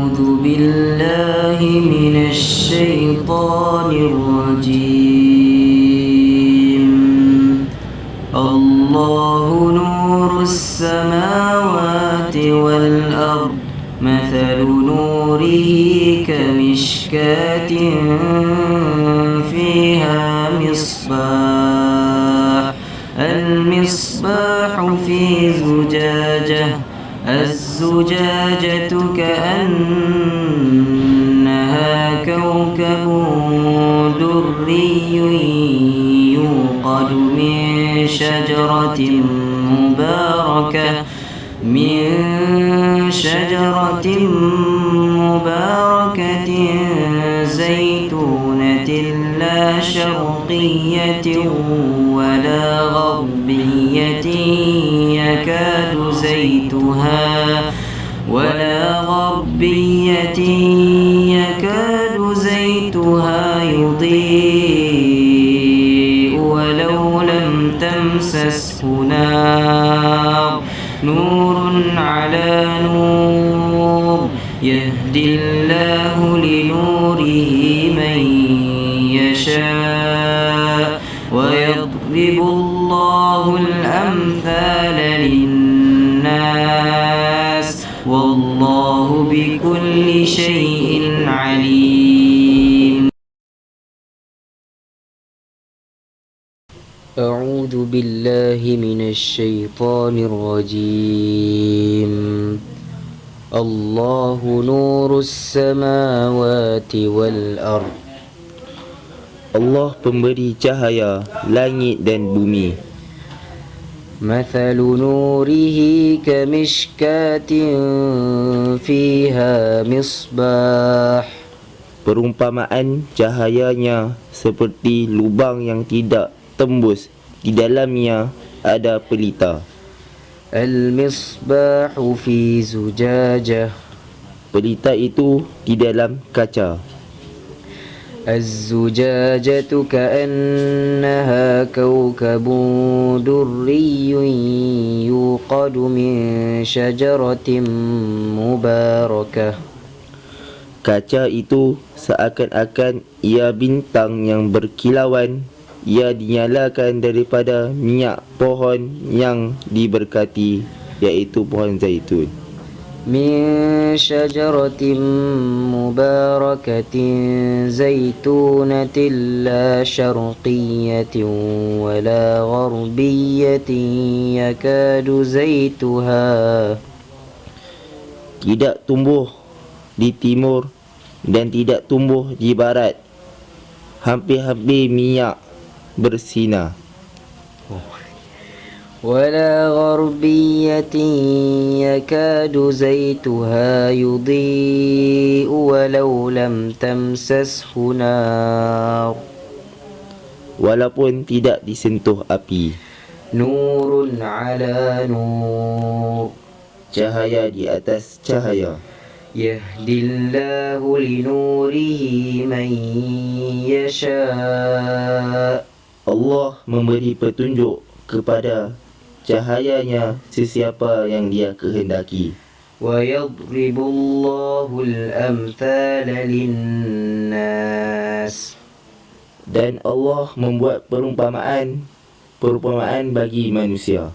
أعوذ بالله من الشيطان الرجيم. الله نور السماوات والأرض مثل نوره كمشكاة فيها مصباح المصباح في زجاجة الزجاجة كأنها كوكب دري يوقد من شجرة مباركة زيتونة لا شرقية ولا غربية يكاد زيتها يضيء ولو لم تمسسه نار نور على نور يهدي الله لنوره من يشاء ويضرب الله الأمثال للناس والله بكل شيء عليم. أعوذ بالله من الشيطان الرجيم. الله نور السماوات والأرض. Allah pemberi cahaya langit dan bumi. مثل نوره كمشكاة فيها مصباح. Perumpamaan cahayanya seperti lubang yang tidak tembus, di dalamnya ada pelita. المصباح في زجاجة. Pelita itu di dalam kaca. الزجاجة كأنها كوكب دري يوقد من شجرة مباركة. Kaca itu seakan-akan ia bintang yang berkilauan. Ia dinyalakan daripada minyak pohon yang diberkati, iaitu pohon zaitun. من شجرة مباركة زيتونة لا شرقية ولا غربية يكاد زيتها. Tidak tumbuh di timur dan tidak tumbuh di barat. Hampir-hampir minyak bersinar. ولا غربية يكاد زيتها يضيء ولو لم تمسسه نار. Walaupun tidak disentuh api. نور على نور. Cahaya di atas cahaya. يهدي الله لنوره من يشاء. Allah memberi petunjuk kepada cahayanya sesiapa yang dia kehendaki. ويضرب الله الأمثال للناس. Dan Allah membuat perumpamaan bagi manusia.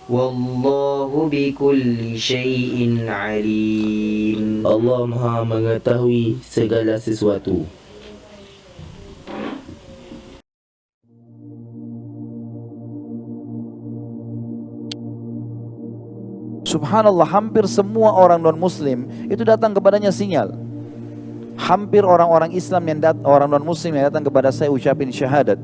والله بكل شيء عليم. Allah Maha mengetahui segala sesuatu. Subhanallah, hampir semua orang non-muslim itu datang kepadanya sinyal. Hampir orang-orang Islam orang non-muslim yang datang kepada saya ucapin syahadat.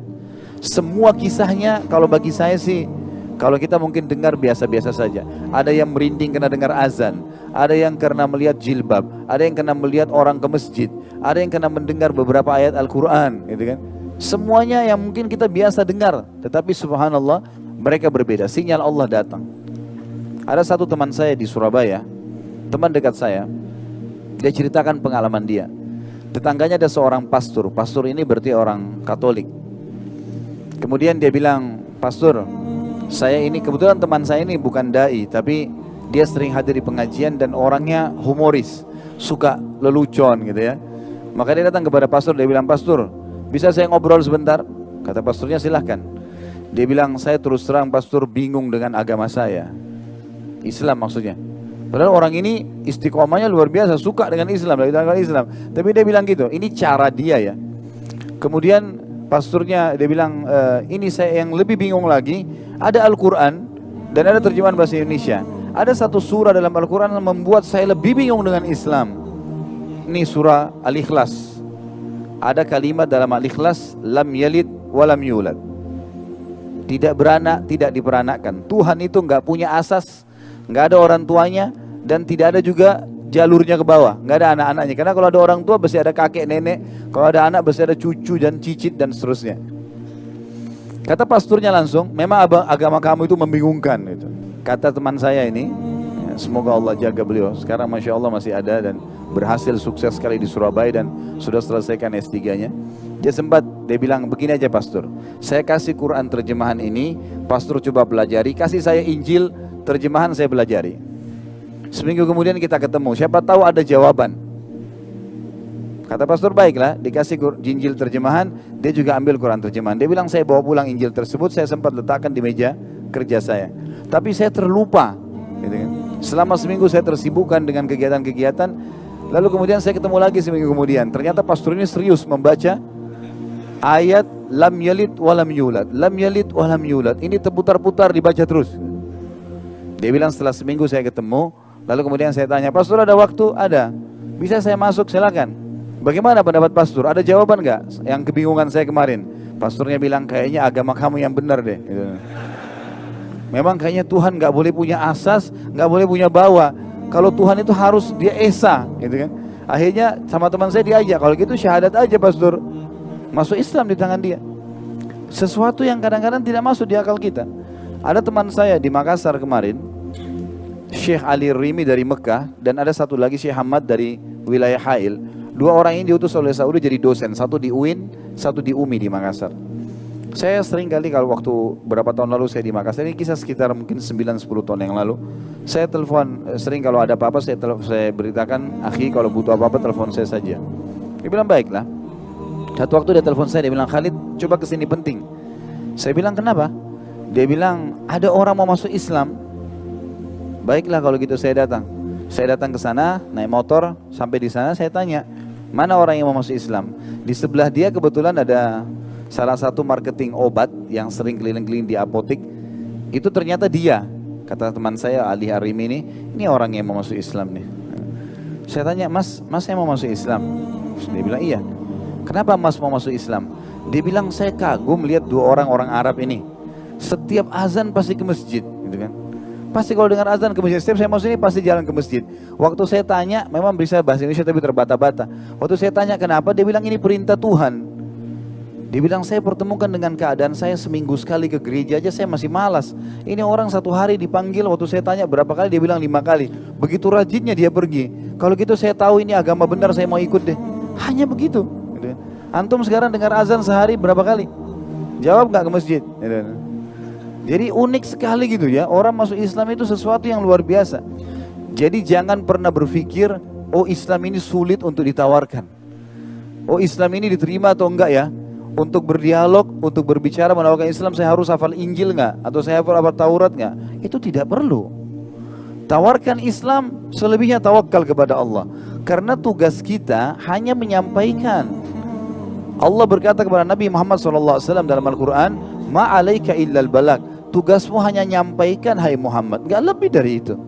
Semua kisahnya kalau bagi saya sih, kalau kita mungkin dengar biasa-biasa saja. Ada yang merinding karena dengar azan, ada yang karena melihat jilbab, ada yang karena melihat orang ke masjid, ada yang karena mendengar beberapa ayat Al-Quran, gitu kan. Semuanya yang mungkin kita biasa dengar, tetapi subhanallah mereka berbeda. Sinyal Allah datang. Ada satu teman saya di Surabaya, teman dekat saya, dia ceritakan pengalaman dia. Tetangganya ada seorang pastor ini berarti orang Katolik. Kemudian dia bilang, "Pastor, saya ini kebetulan teman saya ini bukan dai, tapi dia sering hadir di pengajian dan orangnya humoris. suka lelucon gitu ya. Maka dia datang kepada pastor, dia bilang, "Pastor, bisa saya ngobrol sebentar?" Kata pastornya, "Silahkan." Dia bilang, "Saya terus terang pastor bingung dengan agama saya." Islam maksudnya. Padahal orang ini istiqomahnya luar biasa, suka dengan Islam, dari agama Islam. Tapi dia bilang gitu, ini cara dia ya. Kemudian pastornya dia bilang, "Ini saya yang lebih bingung lagi, ada Al-Quran dan ada terjemahan bahasa Indonesia. Ada satu surah dalam Al-Quran yang membuat saya lebih bingung dengan Islam. Ini surah Al-Ikhlas. Ada kalimat dalam Al-Ikhlas, lam yalid walam yulad. Tidak beranak, tidak diperanakkan. Tuhan itu nggak punya asas, nggak ada orang tuanya, dan tidak ada juga jalurnya ke bawah, nggak ada anak-anaknya. Karena kalau ada orang tua pasti ada kakek nenek, kalau ada anak pasti ada cucu dan cicit dan seterusnya." Kata pasturnya langsung, "Memang agama kamu itu membingungkan." Gitu. Kata teman saya ini, semoga Allah jaga beliau. Sekarang Masya Allah masih ada dan berhasil sukses sekali di Surabaya dan sudah selesaikan S3-nya. Dia bilang, "Begini aja pastor, saya kasih Quran terjemahan ini, pastor coba pelajari, kasih saya Injil terjemahan saya pelajari. Seminggu kemudian kita ketemu, siapa tahu ada jawaban." Kata pastor, "Baiklah." Dikasih Injil terjemahan, dia juga ambil Quran terjemahan. Dia bilang, "Saya bawa pulang Injil tersebut, saya sempat letakkan di meja kerja saya. Tapi saya terlupa. Gitu kan. Selama seminggu saya tersibukkan dengan kegiatan-kegiatan. Lalu kemudian saya ketemu lagi seminggu kemudian. Ternyata pastor ini serius membaca ayat lam yalid walam yulad. Lam yalid walam yulad. Ini terputar-putar dibaca terus. Dia bilang setelah seminggu saya ketemu. Lalu kemudian saya tanya, "Pastor ada waktu?" "Ada." "Bisa saya masuk?" "Silakan." "Bagaimana pendapat pastor? Ada jawaban nggak yang kebingungan saya kemarin?" Pastornya bilang, "Kayaknya agama kamu yang benar deh." Gitu. Memang kayaknya Tuhan nggak boleh punya asas, nggak boleh punya bawah. Kalau Tuhan itu harus dia esa, gitu kan. Akhirnya sama teman saya diajak, "Kalau gitu syahadat aja pastor." Masuk Islam di tangan dia. Sesuatu yang kadang-kadang tidak masuk di akal kita. Ada teman saya di Makassar kemarin, Syekh Ali Rimi dari Mekah, dan ada satu lagi Syekh Hamad dari wilayah Hail. Dua orang ini diutus oleh Saudi jadi dosen, satu di UIN, satu di UMI di Makassar. Saya sering kali kalau waktu berapa tahun lalu saya di Makassar, ini kisah sekitar mungkin 9-10 tahun yang lalu, saya telepon, sering kalau ada apa-apa saya beritakan, "Akhi kalau butuh apa-apa telepon saya saja." Dia bilang, "Baiklah." Satu waktu dia telepon saya, dia bilang, "Khalid coba kesini penting." Saya bilang, "Kenapa?" Dia bilang, "Ada orang mau masuk Islam." Baiklah kalau gitu saya datang. Saya datang ke sana, naik motor, sampai di sana saya tanya, "Mana orang yang mau masuk Islam?" Di sebelah dia kebetulan ada salah satu marketing obat yang sering keliling-keliling di apotik. Itu ternyata dia. Kata teman saya Ali Harim ini orang yang mau masuk Islam nih. Saya tanya, Mas saya mau masuk Islam." Dia bilang, "Iya." "Kenapa Mas mau masuk Islam?" Dia bilang, "Saya kagum lihat dua orang Arab ini. Setiap azan pasti ke masjid." Gitu kan. Pasti kalau dengar azan ke masjid, setiap saya masuk ini pasti jalan ke masjid. Waktu saya tanya, memang bisa bahasa Indonesia tapi terbata-bata. Waktu saya tanya kenapa, dia bilang ini perintah Tuhan. Dia bilang, "Saya pertemukan dengan keadaan saya seminggu sekali ke gereja aja saya masih malas. Ini orang satu hari dipanggil, waktu saya tanya berapa kali, dia bilang 5 kali. Begitu rajinnya dia pergi. Kalau gitu saya tahu ini agama benar, saya mau ikut deh." Hanya begitu. Antum sekarang dengar azan sehari berapa kali? Jawab nggak ke masjid? Jadi unik sekali gitu ya, orang masuk Islam itu sesuatu yang luar biasa. Jadi jangan pernah berpikir, "Oh Islam ini sulit untuk ditawarkan. Oh Islam ini diterima atau enggak ya? Untuk berdialog, untuk berbicara menawarkan Islam saya harus hafal Injil nggak? Atau saya harus hafal Taurat nggak?" Itu tidak perlu. Tawarkan Islam, selebihnya tawakal kepada Allah. Karena tugas kita hanya menyampaikan. Allah berkata kepada Nabi Muhammad SAW dalam Al-Quran, "Ma alaika illal balag." Tugasmu hanya nyampaikan hai Muhammad, nggak lebih dari itu.